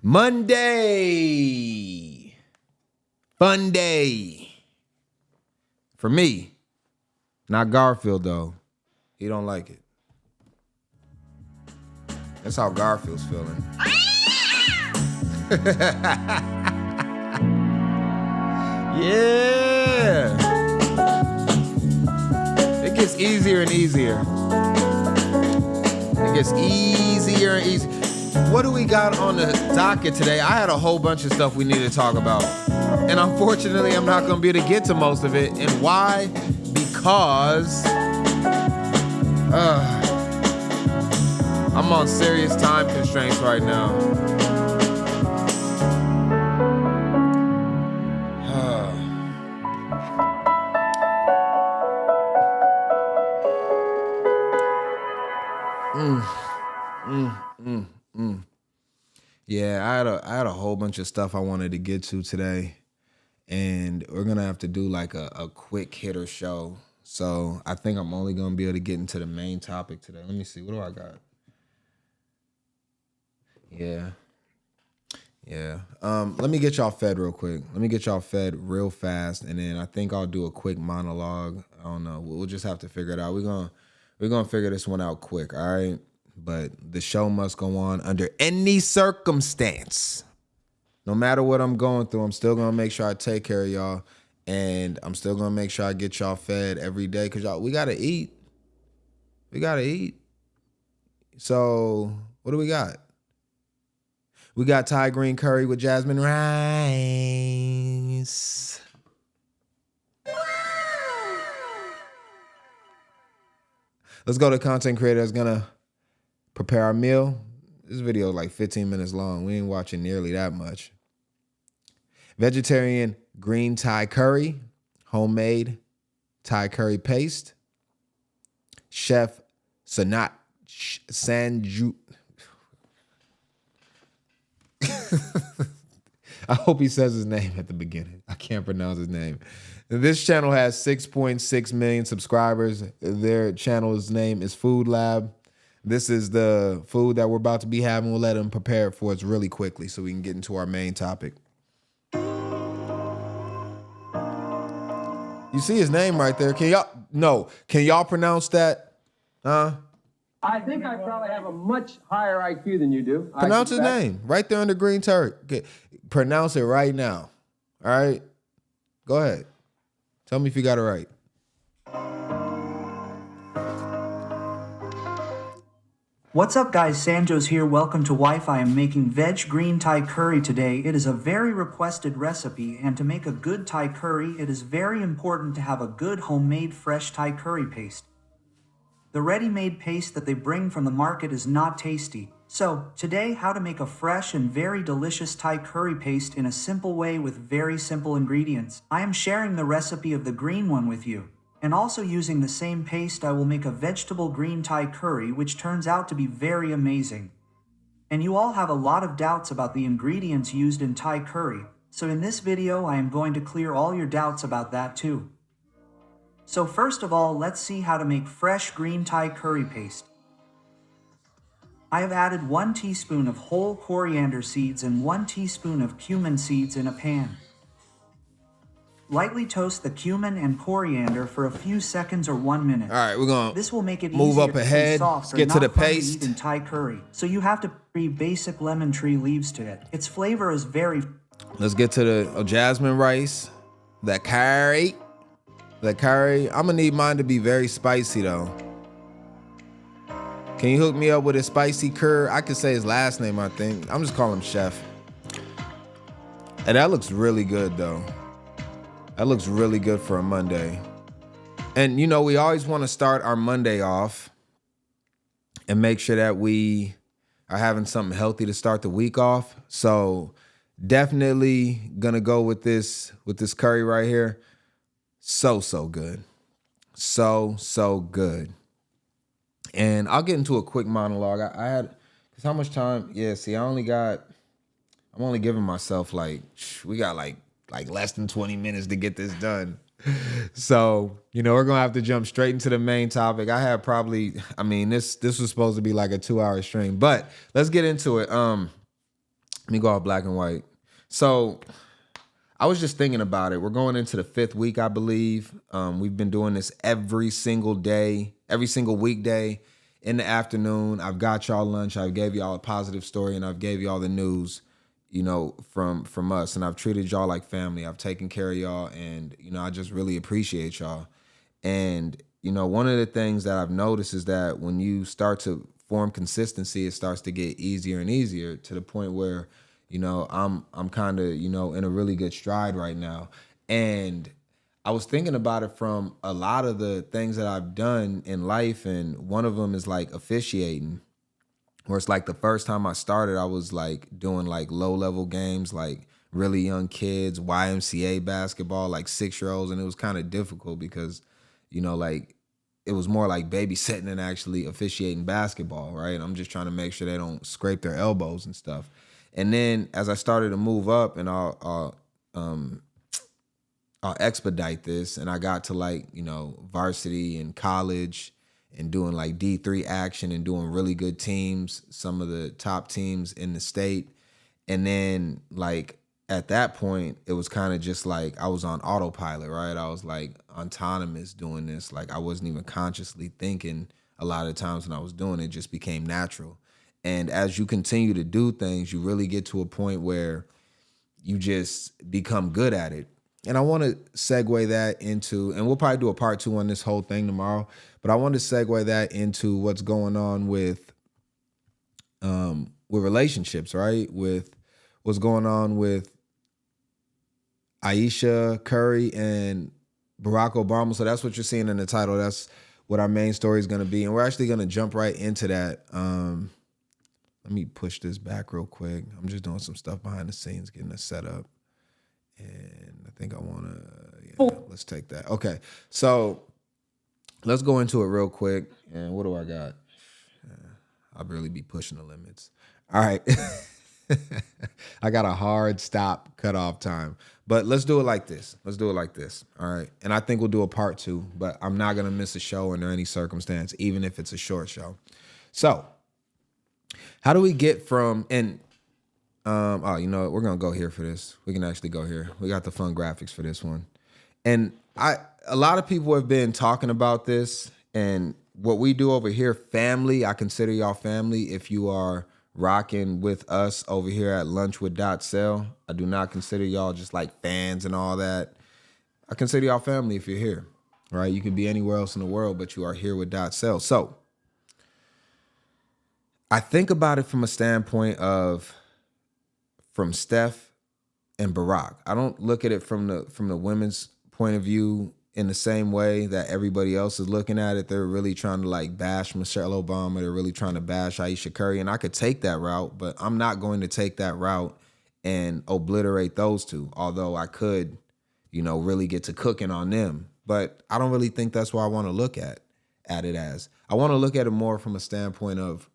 Monday. Fun day. For me. Not Garfield, though. He don't like it. That's how Garfield's feeling. Yeah. It gets easier and easier. It gets easier and easier. What do we got on the docket today? I had a whole bunch of stuff we need to talk about. And unfortunately, I'm not going to be able to get to most of it. And why? Because I'm on serious time constraints right now. Yeah, I had a whole bunch of stuff I wanted to get to today, and we're gonna have to do like a quick hitter show. So I think I'm only gonna be able to get into the main topic today. Let me see, what do I got? Yeah. Let me get y'all fed real quick. Let me get y'all fed real fast, and then I think I'll do a quick monologue. I don't know. We'll just have to figure it out. We're gonna figure this one out quick, all right? But the show must go on under any circumstance. No matter what I'm going through, I'm still going to make sure I take care of y'all. And I'm still going to make sure I get y'all fed every day. Because y'all, we got to eat. We got to eat. So what do we got? We got Thai green curry with jasmine rice. Let's go to content creator that's going to prepare our meal. This video is like 15 minutes long. We ain't watching nearly that much. Vegetarian green Thai curry, homemade Thai curry paste. Chef Sanat Sanju. I hope he says his name at the beginning. I can't pronounce his name. This channel has 6.6 million subscribers. Their channel's name is Food Lab. This is the food that we're about to be having. We'll let them prepare it for us really quickly so we can get into our main topic. You see his name right there. Can y'all pronounce that? Huh? I think I probably have a much higher IQ than you do. Pronounce his name right there on the green turret. Okay. Pronounce it right now. All right? Go ahead. Tell me if you got it right. What's up guys, Sanjo's here, welcome to Wi-Fi. I'm making veg green Thai curry today. It is a very requested recipe, and to make a good Thai curry, it is very important to have a good homemade fresh Thai curry paste. The ready-made paste that they bring from the market is not tasty. So, today, how to make a fresh and very delicious Thai curry paste in a simple way with very simple ingredients. I am sharing the recipe of the green one with you. And also using the same paste, I will make a vegetable green Thai curry, which turns out to be very amazing. And you all have a lot of doubts about the ingredients used in Thai curry, so in this video I am going to clear all your doubts about that too. So first of all, let's see how to make fresh green Thai curry paste. I have added 1 teaspoon of whole coriander seeds and 1 teaspoon of cumin seeds in a pan. Lightly toast the cumin and coriander for a few seconds or 1 minute. All right, we're going to This will make it move up to ahead. soft Let's get to the not fun paste. To eat in Thai curry. So you have to add basic lemon tree leaves to it. Its flavor is very... Let's get to the jasmine rice. The curry. I'm going to need mine to be very spicy though. Can you hook me up with a spicy curry? I could say his last name, I think. I'm just calling him Chef. And that looks really good though. That looks really good for a Monday. And you know, we always want to start our Monday off and make sure that we are having something healthy to start the week off. So definitely gonna go with this curry right here. So good. So good. And I'll get into a quick monologue. I had, cause how much time? Yeah, see, I'm only giving myself we got like less than 20 minutes to get this done. So, you know, we're going to have to jump straight into the main topic. I had this was supposed to be like a 2-hour stream, but let's get into it. Let me go all black and white. So I was just thinking about it. We're going into the 5th week, I believe. We've been doing this every single day, every single weekday in the afternoon. I've got y'all lunch. I've gave y'all a positive story, and I've gave y'all the news, from us. And I've treated y'all like family. I've taken care of y'all, and I just really appreciate y'all. And one of the things that I've noticed is that when you start to form consistency, it starts to get easier and easier to the point where I'm kind of in a really good stride right now. And I was thinking about it from a lot of the things that I've done in life, and one of them is like officiating, where it's like the first time I started, I was like doing like low level games, like really young kids, YMCA basketball, like 6-year-olds, and it was kind of difficult because like it was more like babysitting and actually officiating basketball, right? I'm just trying to make sure they don't scrape their elbows and stuff. And then as I started to move up, and I'll expedite this, and I got to like varsity and college, and doing like D3 action and doing really good teams, some of the top teams in the state. And then like at that point, it was kind of just like I was on autopilot, right? I was like autonomous doing this. Like I wasn't even consciously thinking a lot of times when I was doing it. It just became natural. And as you continue to do things, you really get to a point where you just become good at it. And I want to segue that into, and we'll probably do a part 2 on this whole thing tomorrow, but I want to segue that into what's going on with relationships, right? With what's going on with Ayesha Curry and Barack Obama. So that's what you're seeing in the title. That's what our main story is going to be. And we're actually going to jump right into that. Let me push this back real quick. I'm just doing some stuff behind the scenes, getting it set up. And I think I want to, let's take that. Okay. So let's go into it real quick. And what do I got? I'll really be pushing the limits. All right. I got a hard stop cutoff time, but let's do it like this. All right. And I think we'll do a part 2, but I'm not going to miss a show under any circumstance, even if it's a short show. So how do we get from, and we're going to go here for this. We can actually go here. We got the fun graphics for this one. And a lot of people have been talking about this, and what we do over here, family, I consider y'all family. If you are rocking with us over here at Lunch with DotSale, I do not consider y'all just like fans and all that. I consider y'all family if you're here, right? You can be anywhere else in the world, but you are here with DotSale. So I think about it from a standpoint of from Steph and Barack. I don't look at it from the women's point of view in the same way that everybody else is looking at it. They're really trying to like bash Michelle Obama. They're really trying to bash Ayesha Curry. And I could take that route, but I'm not going to take that route and obliterate those two. Although I could, really get to cooking on them. But I don't really think that's what I want to look at it as. I want to look at it more from a standpoint of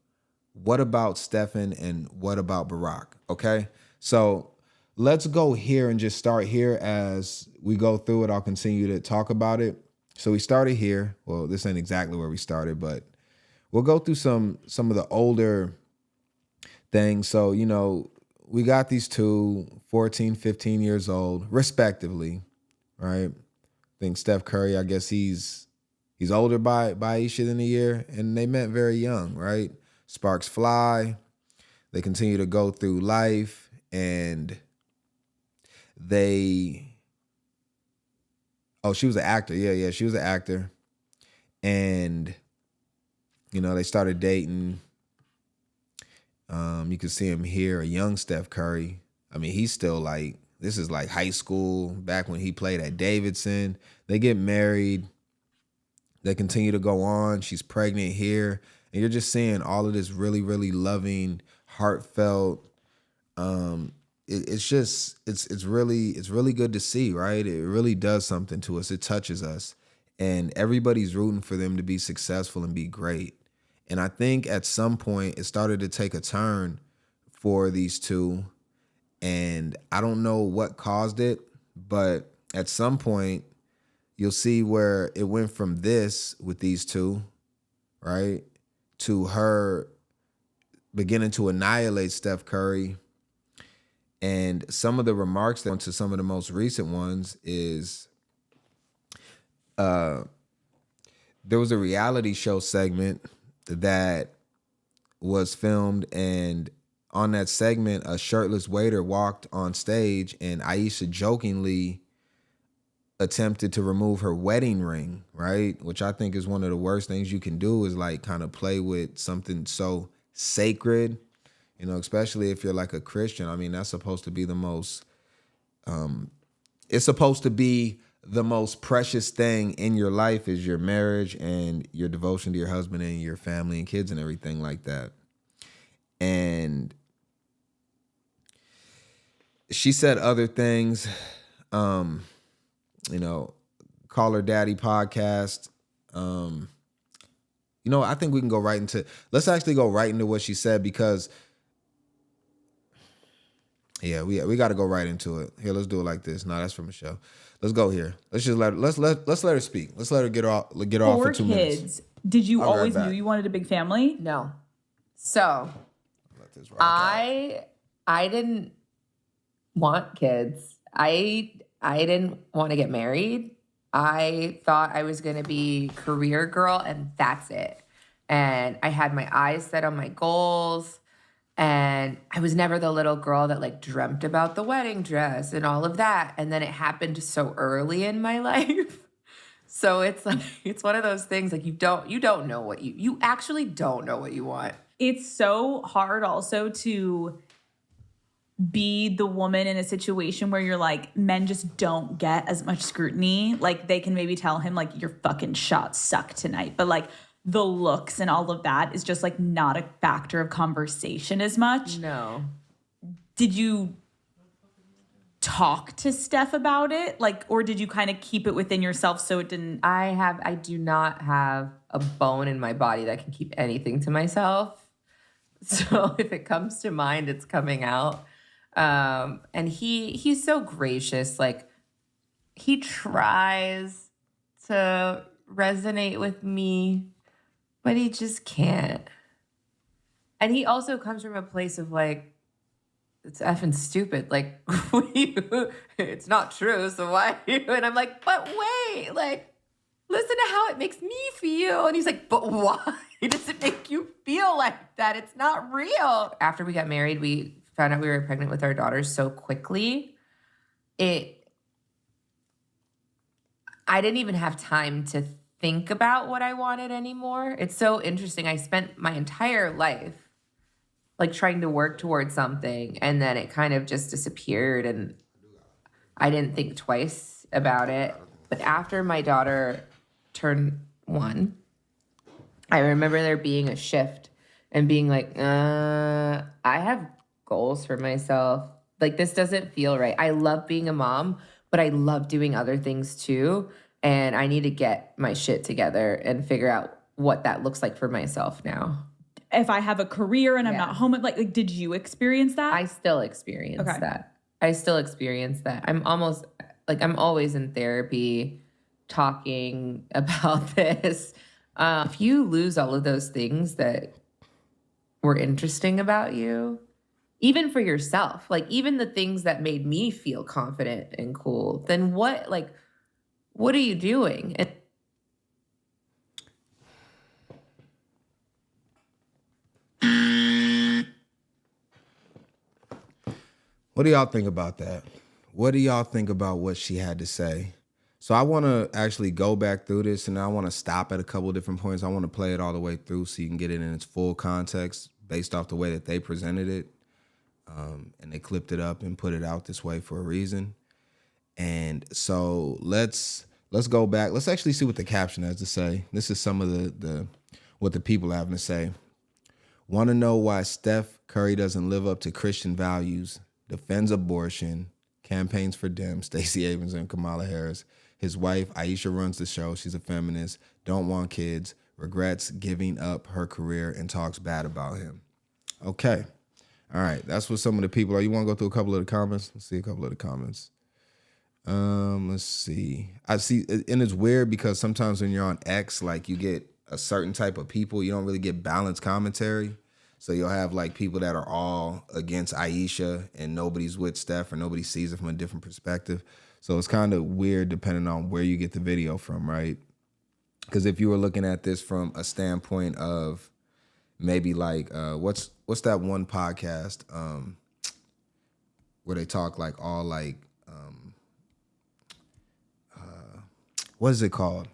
what about Stephen and what about Barack? Okay. So let's go here and just start here as we go through it. I'll continue to talk about it. So we started here. Well, this ain't exactly where we started, but we'll go through some of the older things. So, we got these two, 14, 15 years old, respectively, right? I think Steph Curry, I guess he's older by Ayesha than a year, and they met very young, right? Sparks fly. They continue to go through life, and she was an actor. Yeah, she was an actor. And, they started dating. You can see him here, a young Steph Curry. I mean, he's still like, this is like high school, back when he played at Davidson. They get married. They continue to go on. She's pregnant here. And you're just seeing all of this really, really loving, heartfelt, it's really good to see, right? It really does something to us. It touches us, and everybody's rooting for them to be successful and be great. And I think at some point it started to take a turn for these two, and I don't know what caused it, but at some point you'll see where it went from this with these two, right, to her beginning to annihilate Steph Curry. And some of the remarks that to some of the most recent ones is there was a reality show segment that was filmed, and on that segment, a shirtless waiter walked on stage, and Ayesha jokingly attempted to remove her wedding ring, right? Which I think is one of the worst things you can do, is like kind of play with something so sacred, you know, especially if you're like a Christian. I mean, that's supposed to be the most, it's supposed to be the most precious thing in your life is your marriage and your devotion to your husband and your family and kids and everything like that. And she said other things, you know, Call Her Daddy podcast. You know, I think we can go right into, let's actually go right into what she said, because yeah, we got to go right into it. Here, let's do it like this. No, that's for Michelle. Let's go here. Let's just let's let her speak. Let's let her get off for 2 minutes. Kids. Did you always knew you wanted a big family? No. So I didn't want kids. I didn't want to get married. I thought I was going to be career girl and that's it. And I had my eyes set on my goals. And I was never the little girl that like dreamt about the wedding dress and all of that. And then it happened so early in my life. So it's like, it's one of those things like you don't know what you actually don't know what you want. It's so hard also to be the woman in a situation where you're like, men just don't get as much scrutiny. Like they can maybe tell him like, your fucking shots suck tonight. But like the looks and all of that is just like not a factor of conversation as much. No. Did you talk to Steph about it? Like, or did you kind of keep it within yourself so it didn't? I do not have a bone in my body that can keep anything to myself. So if it comes to mind, it's coming out. And he's so gracious. Like he tries to resonate with me, but he just can't. And he also comes from a place of like, it's effing stupid. Like, it's not true. So why? And I'm like, but wait, like, listen to how it makes me feel. And he's like, but why does it make you feel like that? It's not real. After we got married, we found out we were pregnant with our daughter so quickly. I didn't even have time to think about what I wanted anymore. It's so interesting. I spent my entire life like trying to work towards something, and then it kind of just disappeared, and I didn't think twice about it. But after my daughter turned 1, I remember there being a shift and being like, I have goals for myself. Like, this doesn't feel right. I love being a mom, but I love doing other things too. And I need to get my shit together and figure out what that looks like for myself now. If I have a career and I'm not home, like, did you experience that? I still experience that. I still experience that. I'm always in therapy talking about this. If you lose all of those things that were interesting about you, even for yourself, like even the things that made me feel confident and cool, then what are you doing? What do y'all think about that? What do y'all think about what she had to say? So I want to actually go back through this, and I want to stop at a couple of different points. I want to play it all the way through so you can get it in its full context based off the way that they presented it. And they clipped it up and put it out this way for a reason. And so let's go back. Let's actually see what the caption has to say. This is some of the what the people are having to say. Want to know why Steph Curry doesn't live up to Christian values, defends abortion, campaigns for Dem, Stacey Abrams and Kamala Harris. His wife, Ayesha, runs the show. She's a feminist, don't want kids, regrets giving up her career, and talks bad about him. Okay. All right. That's what some of the people are. You want to go through a couple of the comments? Let's see a couple of the comments. Let's see. I see, and it's weird because sometimes when you're on X, like you get a certain type of people. You don't really get balanced commentary. So you'll have like people that are all against Ayesha and nobody's with Steph or nobody sees it from a different perspective. So it's kind of weird depending on where you get the video from, right? Because if you were looking at this from a standpoint of maybe like what's that one podcast where they talk like all like what is it called?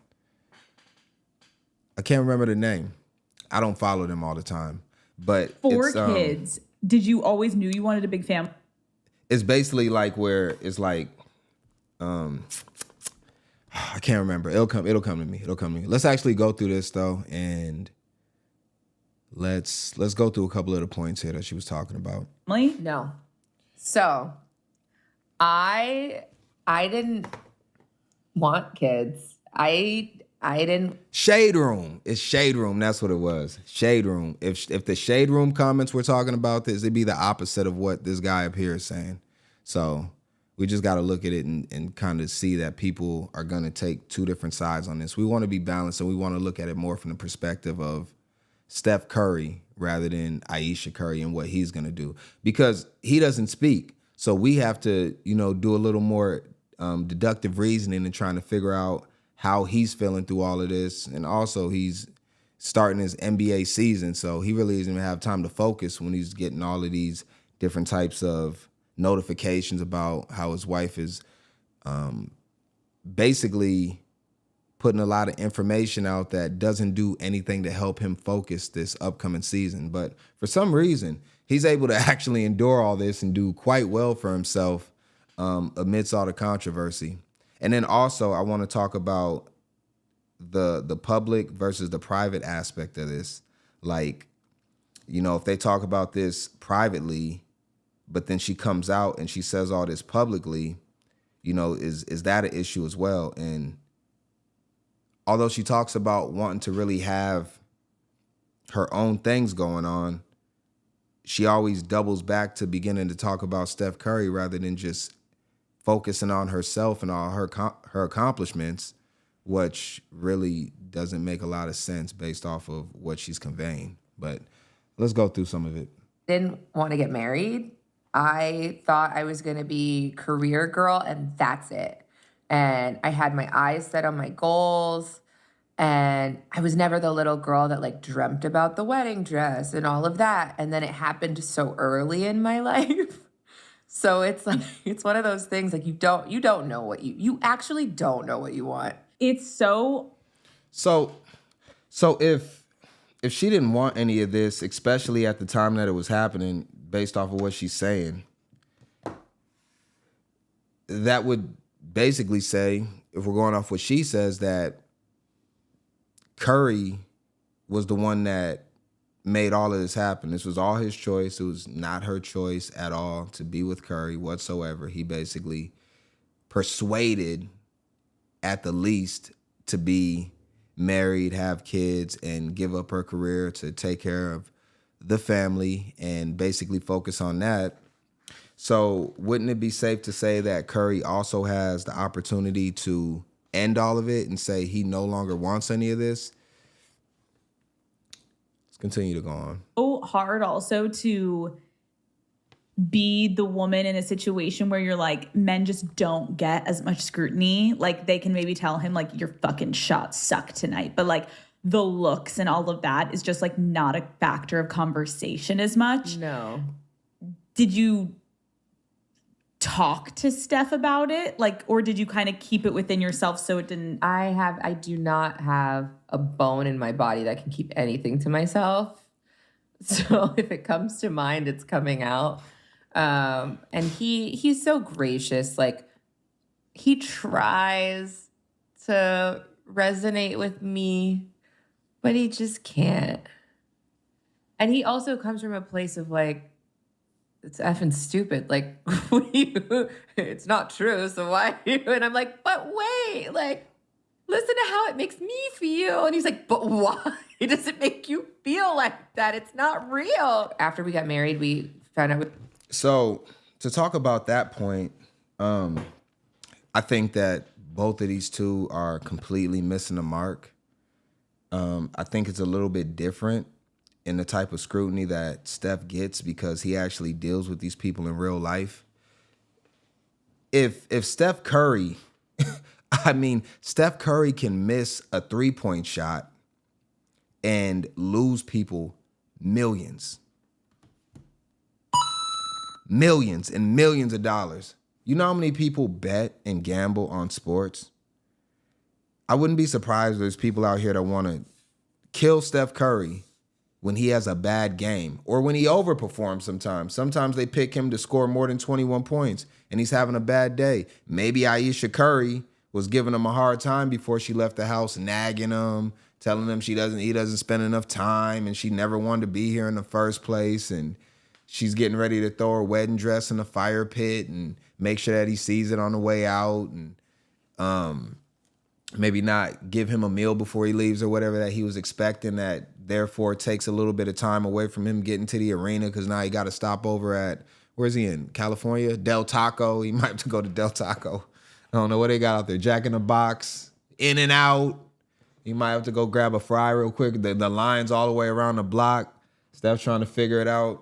I can't remember the name. I don't follow them all the time. But Four kids. Did you always knew you wanted a big family? It's basically like where it's like I can't remember. It'll come to me. Let's actually go through this though, and let's go through a couple of the points here that she was talking about. No. So I didn't want kids. I didn't. Shade Room. It's Shade Room. That's what it was. Shade Room. If the Shade Room comments were talking about this, it'd be the opposite of what this guy up here is saying. So we just got to look at it and kind of see that people are going to take two different sides on this. We want to be balanced, and we want to look at it more from the perspective of Steph Curry rather than Ayesha Curry and what he's going to do, because he doesn't speak. So we have to, do a little more deductive reasoning and trying to figure out how he's feeling through all of this. And also he's starting his NBA season, so he really doesn't even have time to focus when he's getting all of these different types of notifications about how his wife is basically putting a lot of information out that doesn't do anything to help him focus this upcoming season. But for some reason, he's able to actually endure all this and do quite well for himself amidst all the controversy. And then also I want to talk about the public versus the private aspect of this. Like, if they talk about this privately, but then she comes out and she says all this publicly, is that an issue as well? And although she talks about wanting to really have her own things going on, she always doubles back to beginning to talk about Steph Curry rather than just focusing on herself and all her accomplishments, which really doesn't make a lot of sense based off of what she's conveying. But let's go through some of it. Didn't want to get married. I thought I was going to be career girl and that's it. And I had my eyes set on my goals. And I was never the little girl that like dreamt about the wedding dress and all of that. And then it happened so early in my life. So it's like, it's one of those things like you don't know what you actually don't know what you want. It's so if she didn't want any of this, especially at the time that it was happening, based off of what she's saying, that would basically say, if we're going off what she says, that Curry was the one that made all of this happen. This was all his choice. It was not her choice at all to be with Curry whatsoever. He basically persuaded, at the least, to be married, have kids, and give up her career to take care of the family and basically focus on that. So wouldn't it be safe to say that Curry also has the opportunity to end all of it and say he no longer wants any of this? Let's continue to go on. So hard also to be the woman in a situation where you're like, men just don't get as much scrutiny. Like they can maybe tell him like, your fucking shots suck tonight. But like the looks and all of that is just like not a factor of conversation as much. No. Did you talk to Steph about it? Like, or did you kind of keep it within yourself so it didn't? I do not have a bone in my body that can keep anything to myself. So if it comes to mind, it's coming out. And he's so gracious. Like he tries to resonate with me, but he just can't. And he also comes from a place of like, it's effing stupid. Like, it's not true. So why? And I'm like, but wait, like, listen to how it makes me feel. And he's like, but why does it make you feel like that? It's not real. After we got married, we found out. So to talk about that point, I think that both of these two are completely missing the mark. I think it's a little bit different and the type of scrutiny that Steph gets because he actually deals with these people in real life. If Steph Curry, Steph Curry can miss a 3-point shot and lose people millions and millions of dollars. You know how many people bet and gamble on sports? I wouldn't be surprised if there's people out here that want to kill Steph Curry when he has a bad game or when he overperforms sometimes. Sometimes they pick him to score more than 21 points and he's having a bad day. Maybe Ayesha Curry was giving him a hard time before she left the house, nagging him, telling him he doesn't spend enough time and she never wanted to be here in the first place, and she's getting ready to throw her wedding dress in the fire pit and make sure that he sees it on the way out, and maybe not give him a meal before he leaves or whatever that he was expecting, that therefore takes a little bit of time away from him getting to the arena because now he got to stop over at, where's he in, California? Del Taco. He might have to go to Del Taco. I don't know what they got out there. Jack in the Box, In and Out. He might have to go grab a fry real quick. The line's all the way around the block. Steph's trying to figure it out.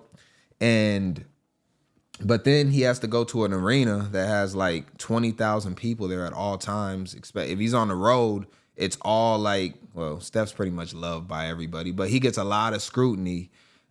But then he has to go to an arena that has like 20,000 people there at all times. If he's on the road, it's all like, well, Steph's pretty much loved by everybody, but he gets a lot of scrutiny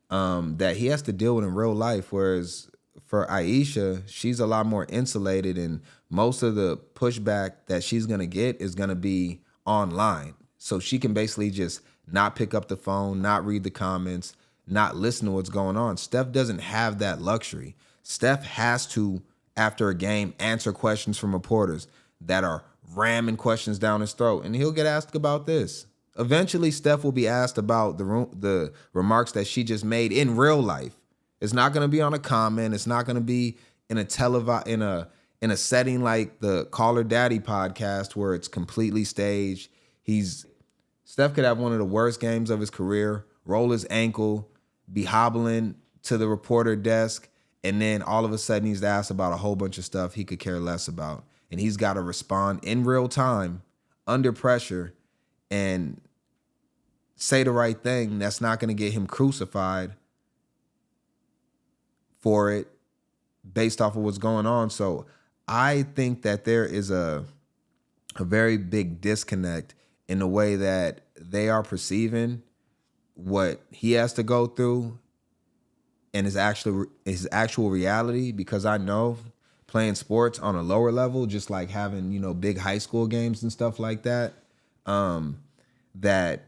that he has to deal with in real life. Whereas for Ayesha, she's a lot more insulated, and most of the pushback that she's going to get is going to be online. So she can basically just not pick up the phone, not read the comments, not listen to what's going on. Steph doesn't have that luxury. Steph has to, after a game, answer questions from reporters that are ramming questions down his throat, and he'll get asked about this. Eventually, Steph will be asked about the remarks that she just made in real life. It's not going to be on a comment. It's not going to be in a setting like the Call Her Daddy podcast where it's completely staged. Steph could have one of the worst games of his career, roll his ankle, be hobbling to the reporter desk, and then all of a sudden he's asked about a whole bunch of stuff he could care less about. And he's got to respond in real time, under pressure, and say the right thing that's not going to get him crucified for it based off of what's going on. So I think that there is a very big disconnect in the way that they are perceiving what he has to go through and his actual reality, because I know playing sports on a lower level, just like having, big high school games and stuff like that, that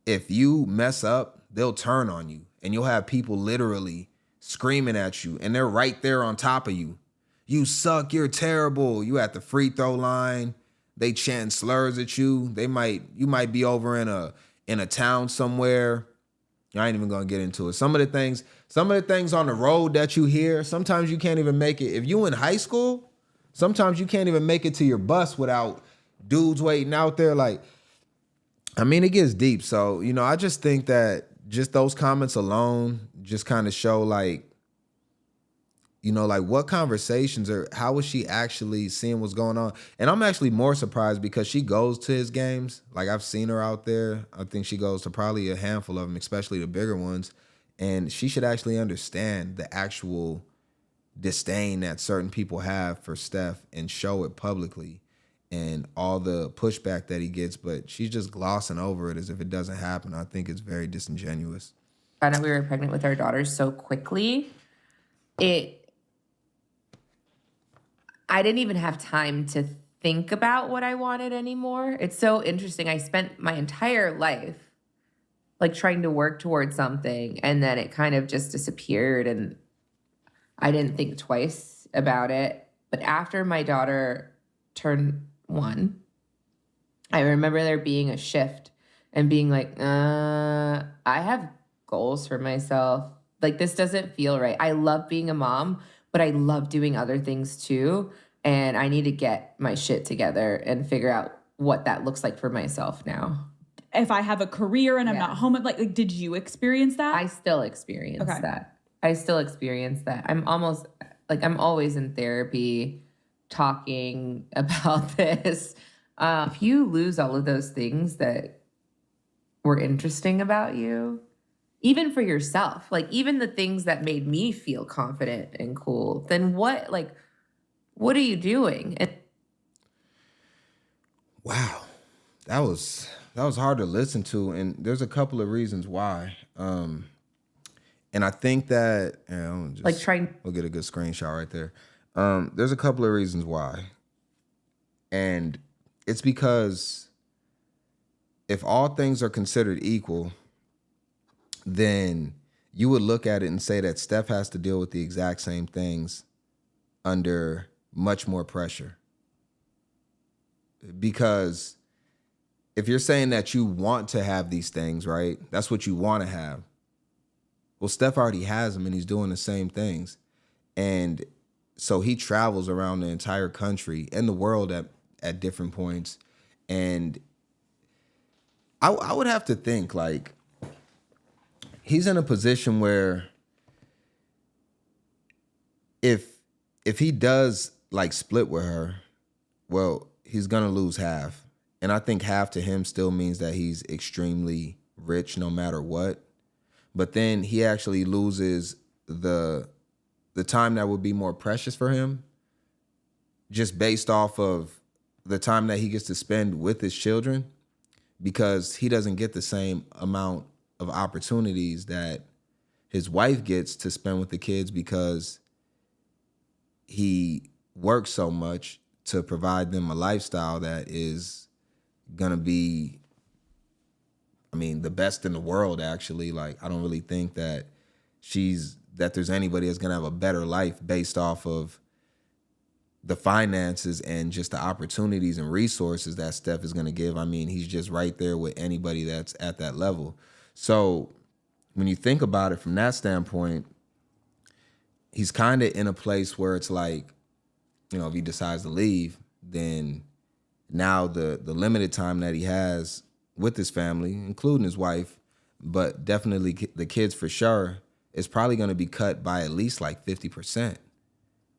if you mess up, they'll turn on you and you'll have people literally screaming at you and they're right there on top of you. You suck, you're terrible. You at the free throw line, they chant slurs at you. You might be over in a town somewhere. I ain't even gonna get into it. Some of the things on the road that you hear, sometimes you can't even make it. If you in high school, sometimes you can't even make it to your bus without dudes waiting out there. It gets deep. So, I just think that just those comments alone just kind of show what conversations or how is she actually seeing what's going on? And I'm actually more surprised because she goes to his games. I've seen her out there. I think she goes to probably a handful of them, especially the bigger ones. And she should actually understand the actual disdain that certain people have for Steph and show it publicly and all the pushback that he gets. But she's just glossing over it as if it doesn't happen. I think it's very disingenuous. Found out we were pregnant with our daughter so quickly. I didn't even have time to think about what I wanted anymore. It's so interesting. I spent my entire life trying to work towards something, and then it kind of just disappeared, and I didn't think twice about it. But after my daughter turned 1, I remember there being a shift and being I have goals for myself. This doesn't feel right. I love being a mom, but I love doing other things too. And I need to get my shit together and figure out what that looks like for myself now. If I have a career and I'm not home, did you experience that? I still experience that. I'm always in therapy talking about this. If you lose all of those things that were interesting about you, even for yourself, like even the things that made me feel confident and cool, then what are you doing? And Wow. That was hard to listen to, and there's a couple of reasons why. And I think that we'll get a good screenshot right there. There's a couple of reasons why. And it's because if all things are considered equal, then you would look at it and say that Steph has to deal with the exact same things under much more pressure. Because if you're saying that you want to have these things, right? That's what you want to have. Well, Steph already has them and he's doing the same things. And so he travels around the entire country and the world at different points. And I would have to think, like, he's in a position where if he does like split with her, well, he's gonna lose half. And I think half to him still means that he's extremely rich no matter what. But then he actually loses the time that would be more precious for him just based off of the time that he gets to spend with his children, because he doesn't get the same amount of opportunities that his wife gets to spend with the kids because he works so much to provide them a lifestyle that is gonna be, I mean, the best in the world, actually. Like, I don't really think that there's anybody that's gonna have a better life based off of the finances and just the opportunities and resources that Steph is gonna give. I mean, he's just right there with anybody that's at that level. So when you think about it from that standpoint, he's kind of in a place where it's like, you know, if he decides to leave, then now the limited time that he has with his family, including his wife, but definitely the kids for sure, is probably going to be cut by at least like 50%,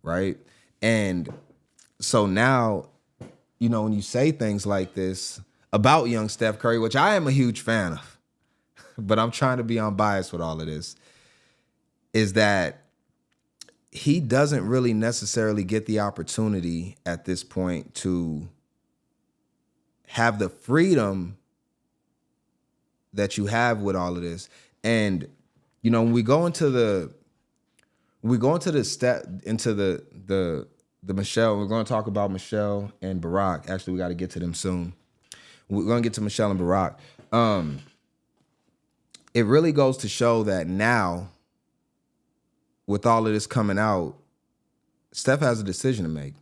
right? And so now, you know, when you say things like this about young Steph Curry, which I am a huge fan of, but I'm trying to be unbiased with all of this, is that he doesn't really necessarily get the opportunity at this point to have the freedom that you have with all of this. And, you know, when we go into the Michelle, we're going to talk about Michelle and Barack. Actually, we got to get to them soon. We're going to get to Michelle and Barack. It really goes to show that now, with all of this coming out, Steph has a decision to make.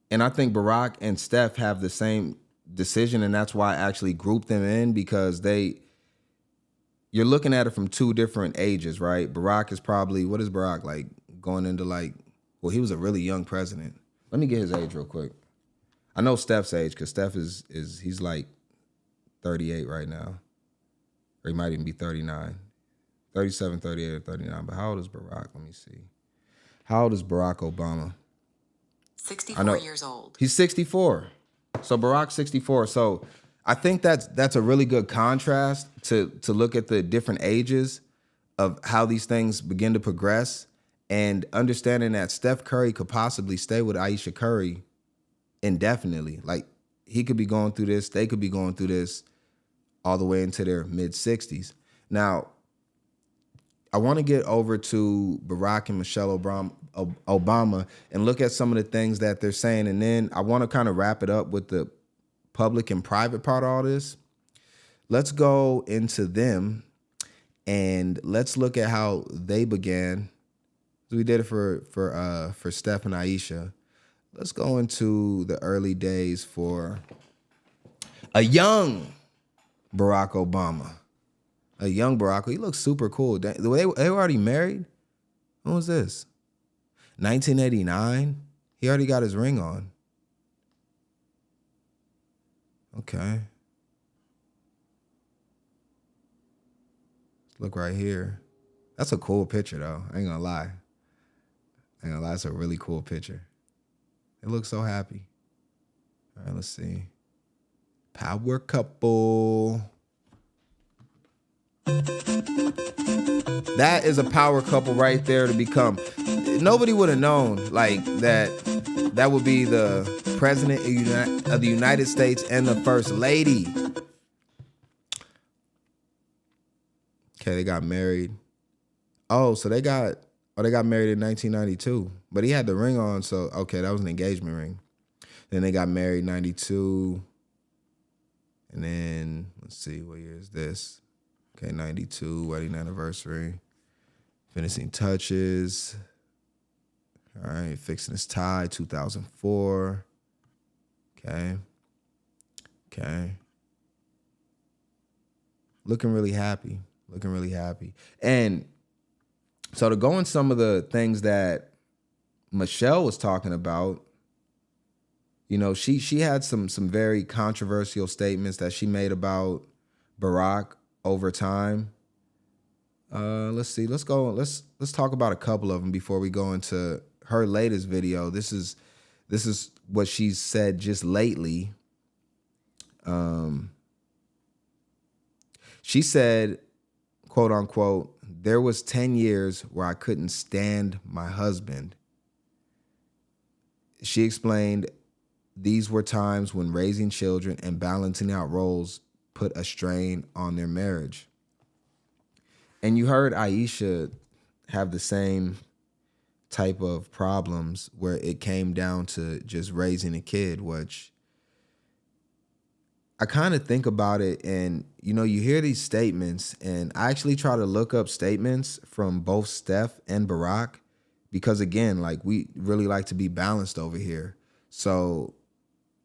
And I think Barack and Steph have the same decision, and that's why I actually grouped them in, because you're looking at it from two different ages, right? Barack is probably, what is Barack, like going into like, well, he was a really young president. Let me get his age real quick. I know Steph's age because Steph he's like 38 right now. Or he might even be 39. 37, 38, or 39. But how old is Barack? Let me see. How old is Barack Obama? 64 years old. He's 64. So Barack's 64. So I think that's a really good contrast to look at the different ages of how these things begin to progress, and understanding that Steph Curry could possibly stay with Ayesha Curry indefinitely. Like, he could be going through this, they could be going through this all the way into their mid-60s. Now, I want to get over to Barack and Michelle Obama and look at some of the things that they're saying, and then I want to kind of wrap it up with the public and private part of all this. Let's go into them and let's look at how they began. We did it for Steph and Ayesha. Let's go into the early days for a young Barack Obama. A young Barack. He looks super cool. They were already married? When was this? 1989? He already got his ring on. Okay. Let's look right here. That's a cool picture, though. I ain't gonna lie. It's a really cool picture. They look so happy. All right, let's see. Power couple. That is a power couple right there to become. Nobody would have known like that would be the president of the United States and the first lady. Okay, they got married. Oh, so they got married in 1992. But he had the ring on, so okay, that was an engagement ring. Then they got married 92. And then let's see, what year is this? Okay, 92, wedding anniversary. Finishing touches. All right, fixing his tie, 2004. Okay. Looking really happy. And so to go in some of the things that Michelle was talking about, you know, she had some very controversial statements that she made about Barack over time. Let's see. Let's talk about a couple of them before we go into her latest video. This is what she's said just lately. She said, quote unquote, "There was 10 years where I couldn't stand my husband." She explained these were times when raising children and balancing out roles put a strain on their marriage. And you heard Ayesha have the same type of problems where it came down to just raising a kid, which I kind of think about it, and you know, you hear these statements, and I actually try to look up statements from both Steph and Barack because, again, like, we really like to be balanced over here. So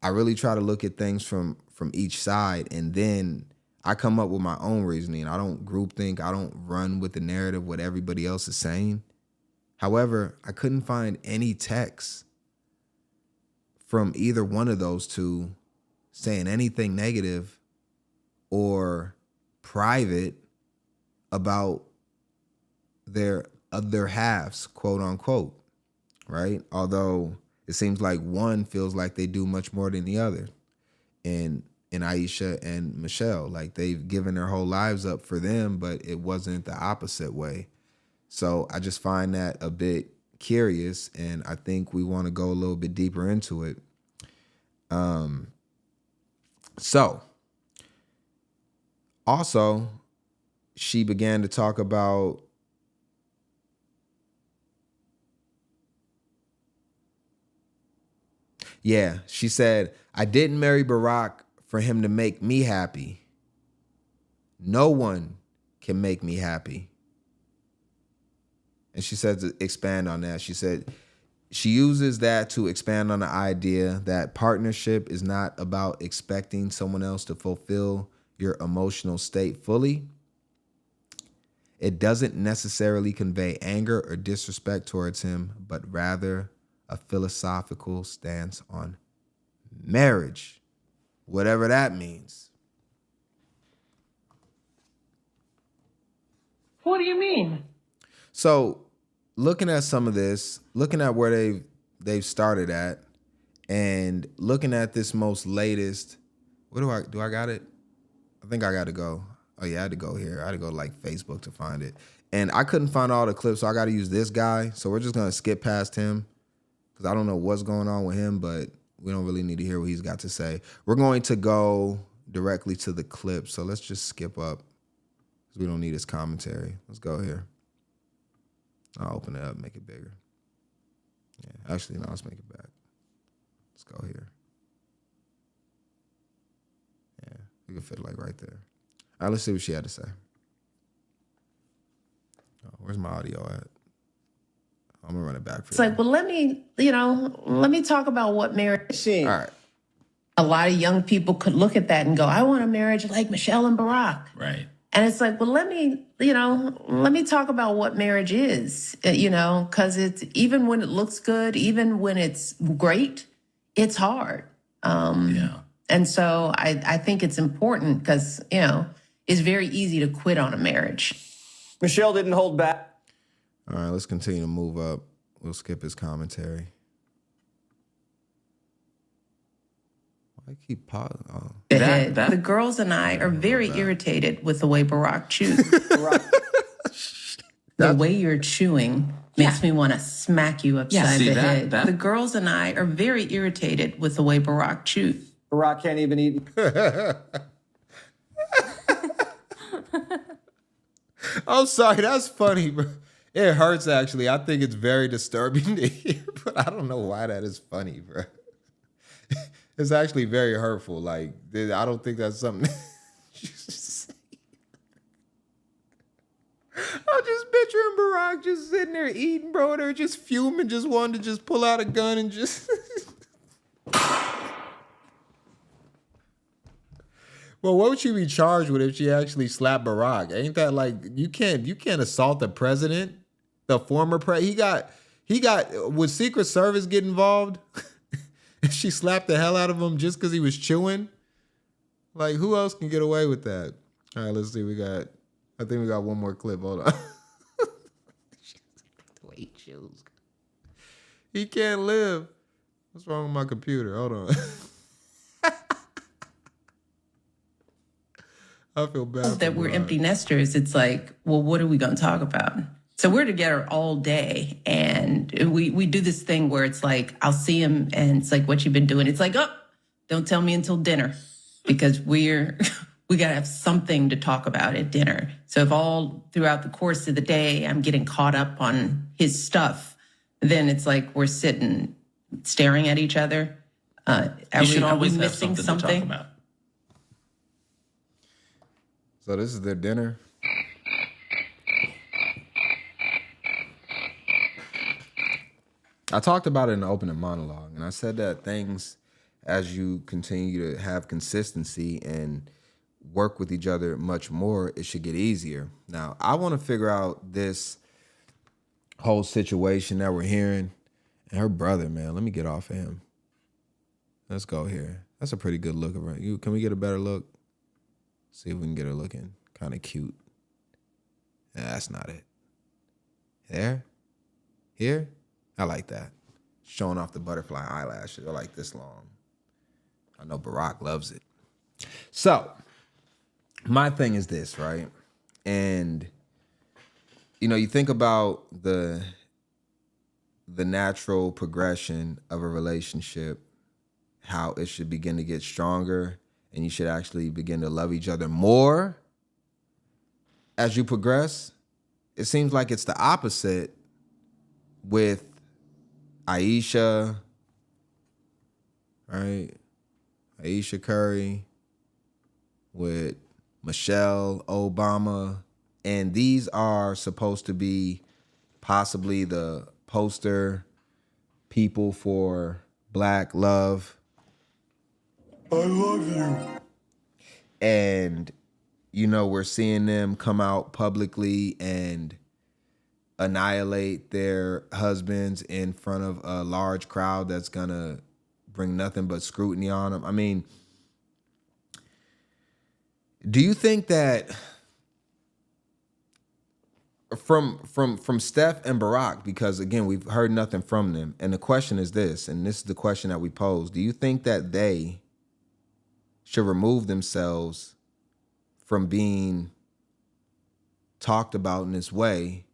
I really try to look at things from each side, and then I come up with my own reasoning. I don't groupthink. I don't run with the narrative what everybody else is saying. However, I couldn't find any text from either one of those two saying anything negative or private about their other halves, quote unquote, right? Although it seems like one feels like they do much more than the other. And in Ayesha and Michelle, like, they've given their whole lives up for them, but it wasn't the opposite way. So I just find that a bit curious, and I think we want to go a little bit deeper into it. So also, she began to talk about she said, "I didn't marry Barack for him to make me happy. No one can make me happy." And she said to expand on that. She said she uses that to expand on the idea that partnership is not about expecting someone else to fulfill your emotional state fully. It doesn't necessarily convey anger or disrespect towards him, but rather a philosophical stance on marriage, whatever that means. What do you mean? So looking at some of this, looking at where they've started at, and looking at this most latest, do I got it? I think I got to go. Oh yeah, I had to go here. I had to go to like Facebook to find it. And I couldn't find all the clips, so I got to use this guy. So we're just going to skip past him because I don't know what's going on with him, but we don't really need to hear what he's got to say. We're going to go directly to the clip. So let's just skip up because we don't need his commentary. Let's go here. I'll open it up, make it bigger. Yeah, actually, no, let's make it back. Let's go here. Yeah, we can fit it like right there. All right, let's see what she had to say. Oh, where's my audio at? I'm gonna run it back for you. It's like, well, let me talk about what marriage is. All right. A lot of young people could look at that and go, I want a marriage like Michelle and Barack. Right. And it's like, well, let me talk about what marriage is, because it's, even when it looks good, even when it's great, it's hard. And so I think it's important because, it's very easy to quit on a marriage. Michelle didn't hold back. All right, let's continue to move up. We'll skip his commentary. I keep pausing. Oh. The head. The girls and I are very irritated with the way Barack chews. The way you're chewing makes me want to smack you upside the head. The girls and I are very irritated with the way Barack chews. Barack can't even eat. I'm sorry, that's funny, bro. It hurts, actually. I think it's very disturbing to hear, but I don't know why that is funny, bro. It's actually very hurtful. Like, I don't think that's something you should say. I'm just picturing Barack just sitting there eating, bro. They're just fuming, just wanting to just pull out a gun and just... Well, what would she be charged with if she actually slapped Barack? Ain't that like, you can't assault the president, the former president. He got, would Secret Service get involved? If she slapped the hell out of him just because he was chewing? Like, who else can get away with that? All right, let's see. I think we got one more clip. Hold on. The way he chews. He can't live. What's wrong with my computer? Hold on. I feel bad. That we're empty nesters. It's like, well, what are we going to talk about? So we're together all day, and we do this thing where it's like, I'll see him, and it's like, what you been doing? It's like, oh, don't tell me until dinner, because we got to have something to talk about at dinner. So if all throughout the course of the day I'm getting caught up on his stuff, then it's like we're sitting staring at each other. Are we missing something? To talk about. So this is their dinner. I talked about it in the opening monologue, and I said that things, as you continue to have consistency and work with each other much more, it should get easier. Now, I want to figure out this whole situation that we're hearing. And her brother, man, let me get off of him. Let's go here. That's a pretty good look of her. Can we get a better look? See if we can get her looking kind of cute. Nah, that's not it. There? Here? I like that. Showing off the butterfly eyelashes. I like this long. I know Barack loves it. So, my thing is this, right? And, you think about the natural progression of a relationship, how it should begin to get stronger, and you should actually begin to love each other more as you progress. It seems like it's the opposite with Ayesha, right? Ayesha Curry, with Michelle Obama. And these are supposed to be possibly the poster people for Black love. I love you. And, we're seeing them come out publicly and annihilate their husbands in front of a large crowd that's going to bring nothing but scrutiny on them. I mean, do you think that from Steph and Barack, because again, we've heard nothing from them, and the question is this, and this is the question that we pose, do you think that they should remove themselves from being talked about in this way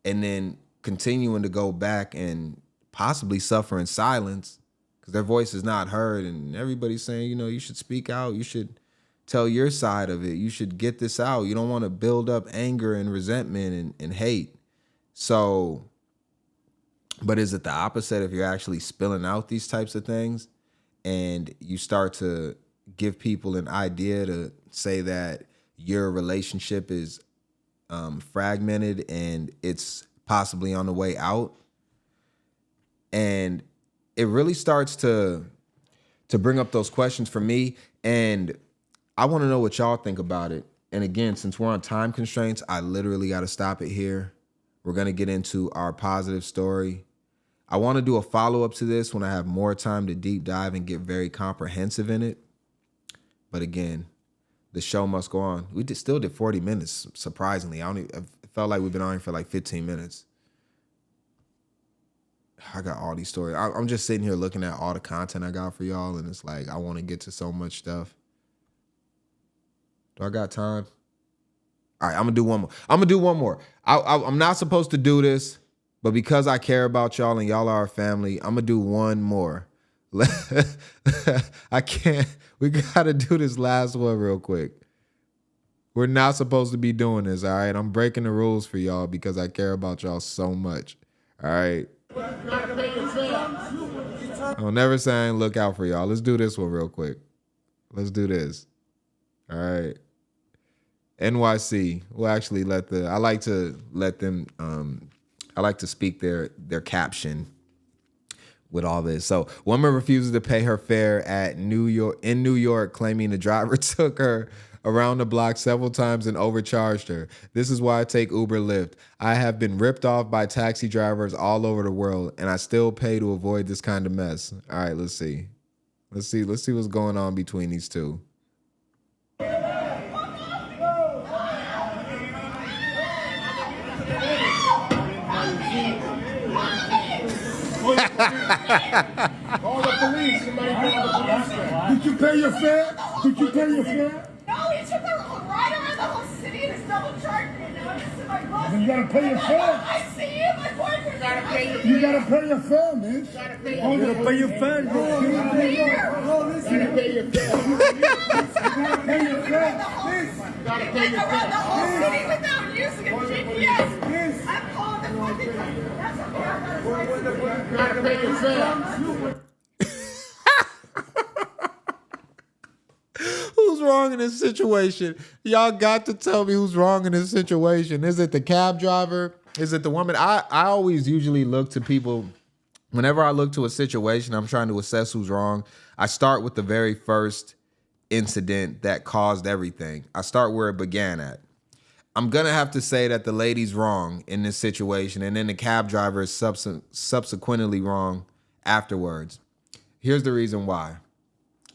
and then continuing to go back and possibly suffer in silence because their voice is not heard and everybody's saying, you should speak out, you should tell your side of it, you should get this out, you don't want to build up anger and resentment and hate. So, but is it the opposite if you're actually spilling out these types of things and you start to give people an idea to say that your relationship is fragmented and it's possibly on the way out? And it really starts to bring up those questions for me. And I want to know what y'all think about it. And again, since we're on time constraints, I literally got to stop it here. We're going to get into our positive story. I want to do a follow-up to this when I have more time to deep dive and get very comprehensive in it. But again, the show must go on. We still did 40 minutes, surprisingly. I felt like we've been on here for like 15 minutes. I got all these stories. I'm just sitting here looking at all the content I got for y'all, and it's like I want to get to so much stuff. Do I got time? All right, I'm gonna do one more. I'm not supposed to do this, but because I care about y'all and y'all are our family, I'm gonna do one more. I can't. We gotta do this last one real quick. We're not supposed to be doing this. All right, I'm breaking the rules for y'all because I care about y'all so much. All right. I'll never say I ain't look out for y'all. Let's do this one real quick. Let's do this. All right. NYC. We'll actually I like to speak their caption with all this. So, woman refuses to pay her fare in New York, claiming the driver took her around the block several times and overcharged her. This is why I take Uber Lyft. I have been ripped off by taxi drivers all over the world, and I still pay to avoid this kind of mess. All right, let's see. Let's see what's going on between these two. Call the police. Somebody call the police. Did you pay your fare? Did you pay your fare? No, he took a ride around the whole city and is double charged me. Now I'm just in my bus. Then you gotta pay your fare. I see you, my boyfriend. You gotta pay your fare, man. You gotta pay your fare. You gotta pay your fare. You gotta pay your fare. You gotta pay your fare. The whole city without using a GPS. I'm calling the fucking. That's okay. You gotta pay your fare. Who's wrong in this situation? Y'all got to tell me who's wrong in this situation. Is it the cab driver? Is it the woman? I always usually look to people, whenever I look to a situation, I'm trying to assess who's wrong. I start with the very first incident that caused everything. I start where it began at. I'm going to have to say that the lady's wrong in this situation, and then the cab driver is subsequently wrong afterwards. Here's the reason why.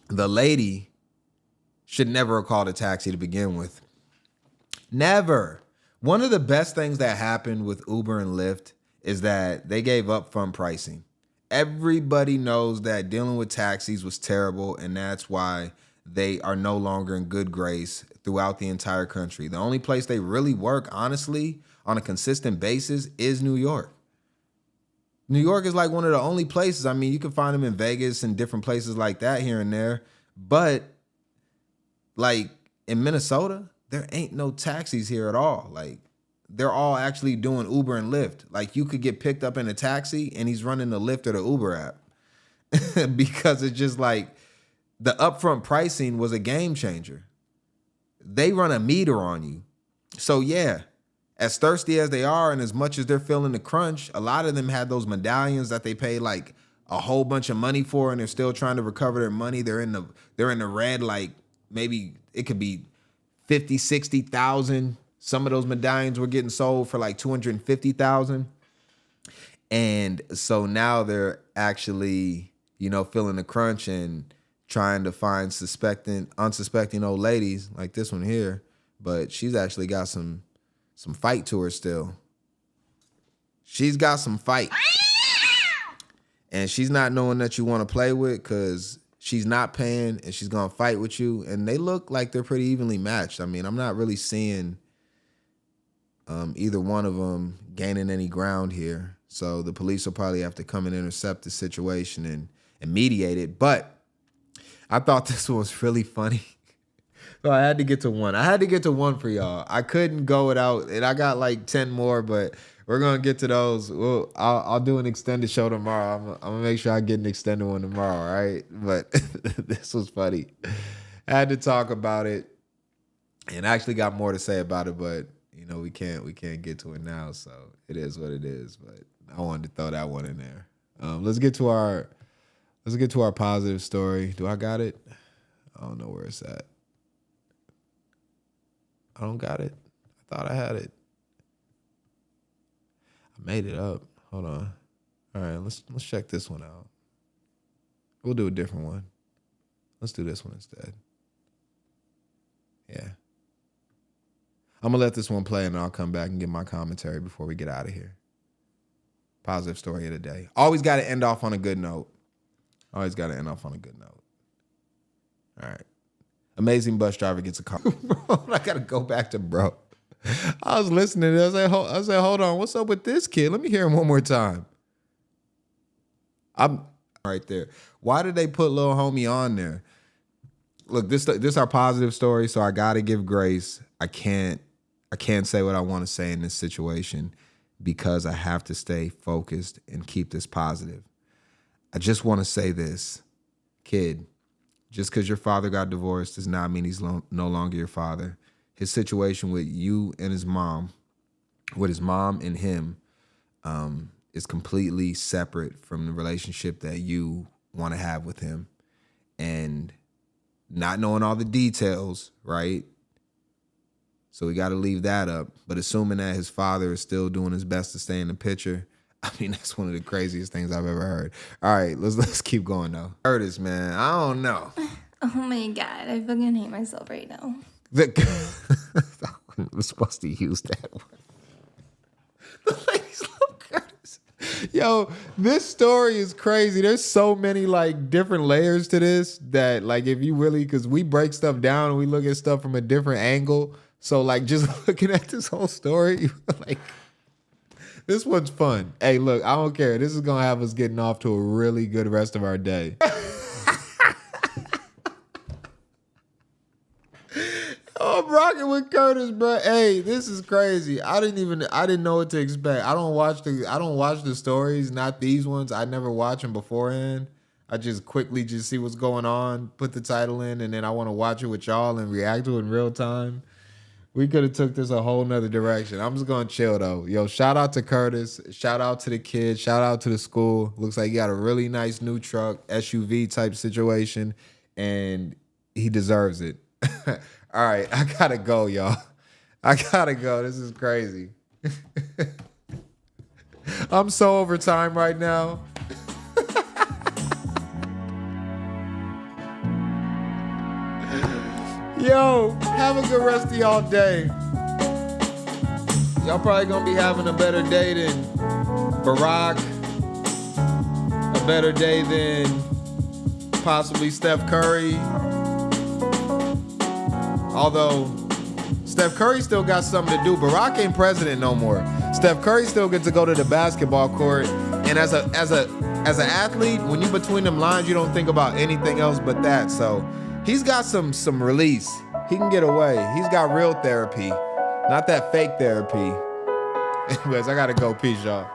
The lady should never have called a taxi to begin with. Never. One of the best things that happened with Uber and Lyft is that they gave upfront pricing. Everybody knows that dealing with taxis was terrible, and that's why they are no longer in good grace throughout the entire country. The only place they really work, honestly, on a consistent basis is New York. New York is like one of the only places. I mean, you can find them in Vegas and different places like that here and there, but like in Minnesota, there ain't no taxis here at all. Like they're all actually doing Uber and Lyft. Like you could get picked up in a taxi and he's running the Lyft or the Uber app because it's just like the upfront pricing was a game changer. They run a meter on you. So yeah, as thirsty as they are and as much as they're feeling the crunch, a lot of them had those medallions that they paid like a whole bunch of money for and they're still trying to recover their money. They're in the red, like maybe it could be 50, 60,000. Some of those medallions were getting sold for like 250,000. And so now they're actually, feeling the crunch and trying to find unsuspecting old ladies like this one here. But she's actually got some fight to her still. She's got some fight. And she's not knowing that you want to play with because she's not paying and she's going to fight with you. And they look like they're pretty evenly matched. I mean, I'm not really seeing either one of them gaining any ground here. So the police will probably have to come and intercept the situation and mediate it. But I thought this one was really funny. So I had to get to one. I had to get to one for y'all. I couldn't go without, and I got like 10 more, but we're going to get to those. Well, I'll do an extended show tomorrow. I'm going to make sure I get an extended one tomorrow, all right? But this was funny. I had to talk about it, and I actually got more to say about it, but we can't get to it now, so it is what it is. But I wanted to throw that one in there. Let's get to our positive story. Do I got it? I don't know where it's at. I don't got it. I thought I had it. I made it up. Hold on. All right, let's check this one out. We'll do a different one. Let's do this one instead. Yeah. I'm going to let this one play and I'll come back and give my commentary before we get out of here. Positive story of the day. Always got to end off on a good note. Always got to end off on a good note. All right. Amazing bus driver gets a car. Bro, I got to go back to bro. I was listening to this. I said, hold on. What's up with this kid? Let me hear him one more time. I'm right there. Why did they put little homie on there? Look, this our positive story, so I got to give grace. I can't say what I want to say in this situation because I have to stay focused and keep this positive. I just want to say this, kid, just because your father got divorced does not mean he's no longer your father. His situation with you and his mom, with his mom and him, is completely separate from the relationship that you want to have with him. And not knowing all the details, right? So we got to leave that up. But assuming that his father is still doing his best to stay in the picture, I mean, that's one of the craziest things I've ever heard. All right, let's keep going, though. Curtis, man, I don't know. Oh, my God. I fucking hate myself right now. I was supposed to use that one. The ladies love Curtis. Yo, this story is crazy. There's so many, like, different layers to this that, like, if you really, because we break stuff down and we look at stuff from a different angle. So, like, just looking at this whole story, like, this one's fun. Hey, look, I don't care. This is going to have us getting off to a really good rest of our day. Oh, I'm rocking with Curtis, bro. Hey, this is crazy. I didn't know what to expect. I don't watch the stories, not these ones. I never watch them beforehand. I just quickly just see what's going on, put the title in, and then I want to watch it with y'all and react to it in real time. We could have took this a whole nother direction. I'm just going to chill, though. Yo, shout out to Curtis. Shout out to the kids. Shout out to the school. Looks like he got a really nice new truck, SUV type situation, and he deserves it. All right, I got to go, y'all. I got to go. This is crazy. I'm so over time right now. Yo, have a good rest of y'all day. Y'all probably gonna be having a better day than Barack, a better day than possibly Steph Curry. Although Steph Curry still got something to do. Barack ain't president no more. Steph Curry still gets to go to the basketball court. And as an athlete, when you between them lines, you don't think about anything else but that. So he's got some release. He can get away. He's got real therapy, not that fake therapy. Anyways, I gotta go. Peace, y'all.